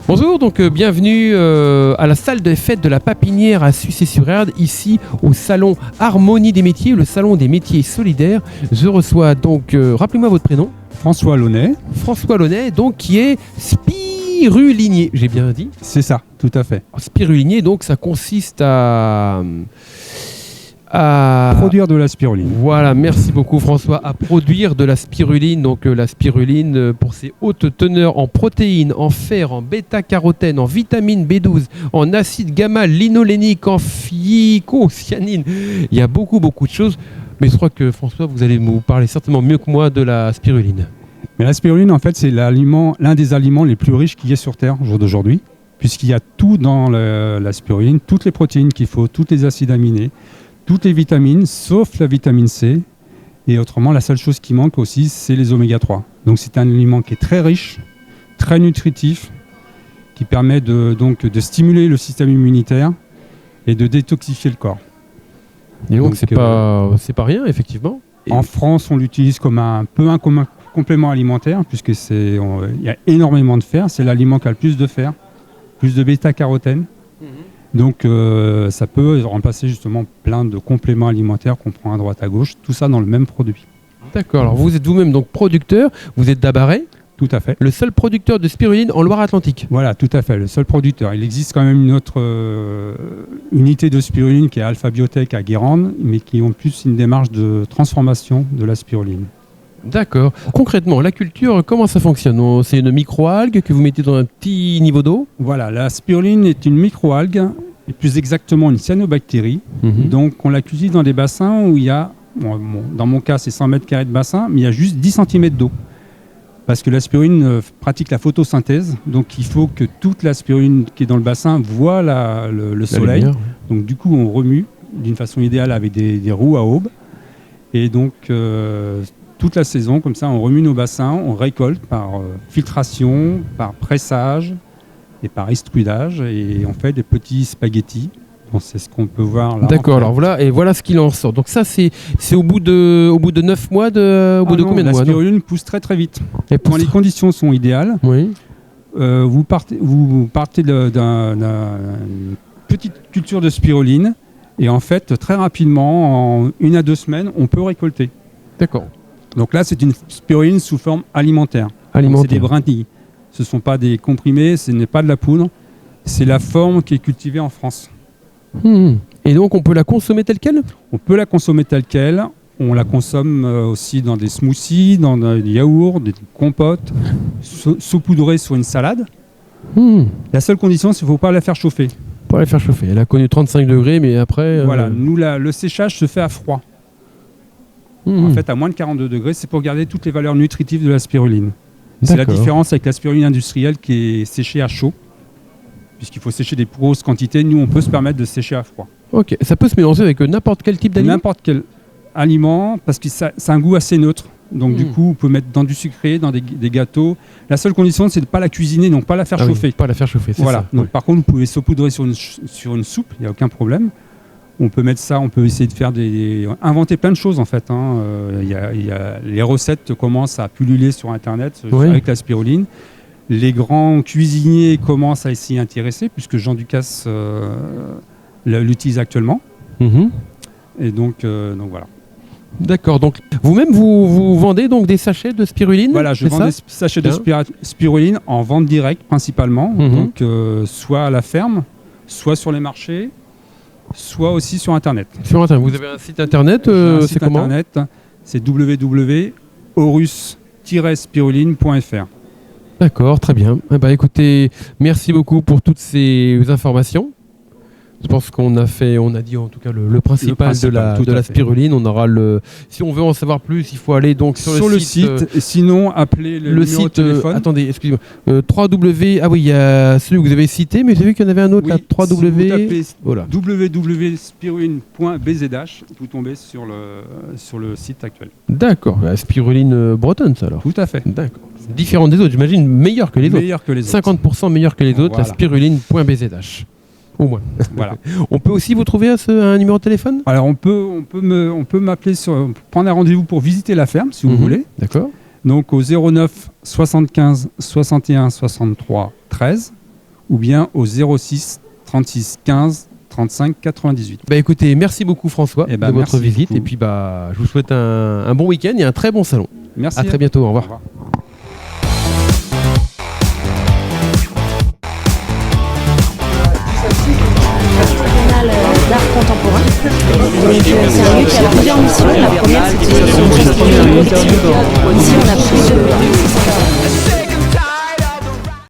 Bonjour, donc bienvenue à la salle des fêtes de la Papinière à Sucy-sur-Erdre, ici au salon Harmonie des métiers, le salon des métiers solidaires. Je reçois donc, rappelez-moi votre prénom. François Launay. François Launay, donc qui est spirulinier, j'ai bien dit. C'est ça, tout à fait. Spirulinier, donc ça consiste à produire de la spiruline. Voilà, merci beaucoup François. À produire de la spiruline. Donc la spiruline, pour ses hautes teneurs en protéines, en fer, en bêta-carotène, en vitamine B12, en acide gamma-linolénique, en phycocyanine. Il y a beaucoup de choses. Mais je crois que François, vous allez nous parler certainement mieux que moi de la spiruline. Mais la spiruline, en fait, c'est l'un des aliments les plus riches qu'il y ait sur Terre au jour d'aujourd'hui, puisqu'il y a tout dans la spiruline, toutes les protéines qu'il faut, tous les acides aminés, toutes les vitamines, sauf la vitamine C. Et autrement, la seule chose qui manque aussi, c'est les oméga 3. Donc c'est un aliment qui est très riche, très nutritif, qui permet de stimuler le système immunitaire et de détoxifier le corps. Et donc c'est pas rien, effectivement. En France, on l'utilise comme un complément alimentaire, puisque il y a énormément de fer. C'est l'aliment qui a le plus de fer, plus de bêta-carotène. Donc ça peut remplacer justement plein de compléments alimentaires qu'on prend à droite à gauche, tout ça dans le même produit. D'accord, alors vous êtes vous-même donc producteur, vous êtes d'Abaret. Tout à fait. Le seul producteur de spiruline en Loire-Atlantique. Voilà, tout à fait, le seul producteur. Il existe quand même une autre unité de spiruline qui est Alpha Biotech à Guérande, mais qui ont plus une démarche de transformation de la spiruline. D'accord. Concrètement, la culture, comment ça fonctionne? C'est une microalgue que vous mettez dans un petit niveau d'eau? Voilà, la spiruline est une microalgue, et plus exactement une cyanobactérie. Donc on la cultive dans des bassins où il y a, dans mon cas c'est 100 mètres carrés de bassin, mais il y a juste 10 cm d'eau. Parce que la spiruline pratique la photosynthèse, donc il faut que toute la spiruline qui est dans le bassin voit le soleil. Lumière. Donc du coup on remue d'une façon idéale avec des roues à aube. Et donc toute la saison, comme ça, on remue nos bassins, on récolte par filtration, par pressage et par extrudage, et on fait des petits spaghettis. Bon, c'est ce qu'on peut voir là. D'accord, alors voilà ce qu'il en sort. Donc ça, c'est au bout de 9 mois, au bout de combien de mois? La spiruline pousse très très vite. Et quand les conditions sont idéales, oui. Vous partez d'une petite culture de spiruline, et en fait, très rapidement, en 1 à 2 semaines, on peut récolter. D'accord. Donc là, c'est une spiruline sous forme alimentaire. C'est des brindilles. Ce ne sont pas des comprimés, ce n'est pas de la poudre. C'est la forme qui est cultivée en France. Et donc, on peut la consommer telle qu'elle? On peut la consommer telle qu'elle. On la consomme aussi dans des smoothies, dans des yaourts, des compotes, saupoudrée sur une salade. La seule condition, c'est qu'il ne faut pas la faire chauffer. Pas la faire chauffer. Elle a connu 35 degrés, mais après... Voilà, nous, le séchage se fait à froid. En fait, à moins de 42 degrés, c'est pour garder toutes les valeurs nutritives de la spiruline. C'est la différence avec la spiruline industrielle qui est séchée à chaud, puisqu'il faut sécher des grosses quantités. Nous, on peut se permettre de sécher à froid. Ok, ça peut se mélanger avec n'importe quel type d'aliment? N'importe quel aliment, parce que ça a un goût assez neutre. Donc du coup, on peut mettre dans du sucré, dans des gâteaux. La seule condition, c'est de ne pas la cuisiner, donc pas la faire chauffer. Oui, pas la faire chauffer, c'est voilà. ça. Donc, par contre, vous pouvez saupoudrer sur une soupe, il n'y a aucun problème. On peut mettre ça, on peut essayer de faire inventer plein de choses en fait. Les recettes commencent à pulluler sur Internet avec la spiruline. Les grands cuisiniers commencent à s'y intéresser, puisque Jean Ducasse l'utilise actuellement. Et donc voilà. D'accord, donc vous-même vous vendez donc des sachets de spiruline? Voilà, je vends des sachets de spiruline en vente directe principalement, donc soit à la ferme, soit sur les marchés, soit aussi sur Internet. Sur Internet, vous avez un site Internet, c'est comment? Internet, c'est www.horus-spiruline.fr. D'accord, très bien. Écoutez, merci beaucoup pour toutes ces informations. Je pense qu'on a dit en tout cas le principal de la spiruline. On aura si on veut en savoir plus, il faut aller donc sur le site. Sinon, appelez le numéro de téléphone. Attendez, excusez-moi. 3W. Ah oui, il y a celui que vous avez cité, mais j'ai vu qu'il y en avait un autre. Oui, là, 3W. Si vous tapez www.spiruline.bzh, vous tombez sur le site actuel. D'accord, la spiruline bretonne, ça alors. Tout à fait. D'accord. Différente des autres, j'imagine meilleure que les autres. 50% meilleure que les autres. Voilà. La spiruline.bzh. Au moins. Voilà. On peut aussi vous trouver un numéro de téléphone? Alors on peut m'appeler prendre un rendez-vous pour visiter la ferme si vous voulez. D'accord. Donc au 09 75 61 63 13. ou bien au 06 36 15 35 98. Bah écoutez, merci beaucoup François de votre merci visite. beaucoup. Et puis je vous souhaite un bon week-end et un très bon salon. Merci. À très bientôt, au revoir. Au revoir. D'art contemporain. Donc, c'est un lieu qui a plusieurs missions. La première, c'est de ici, on a plus de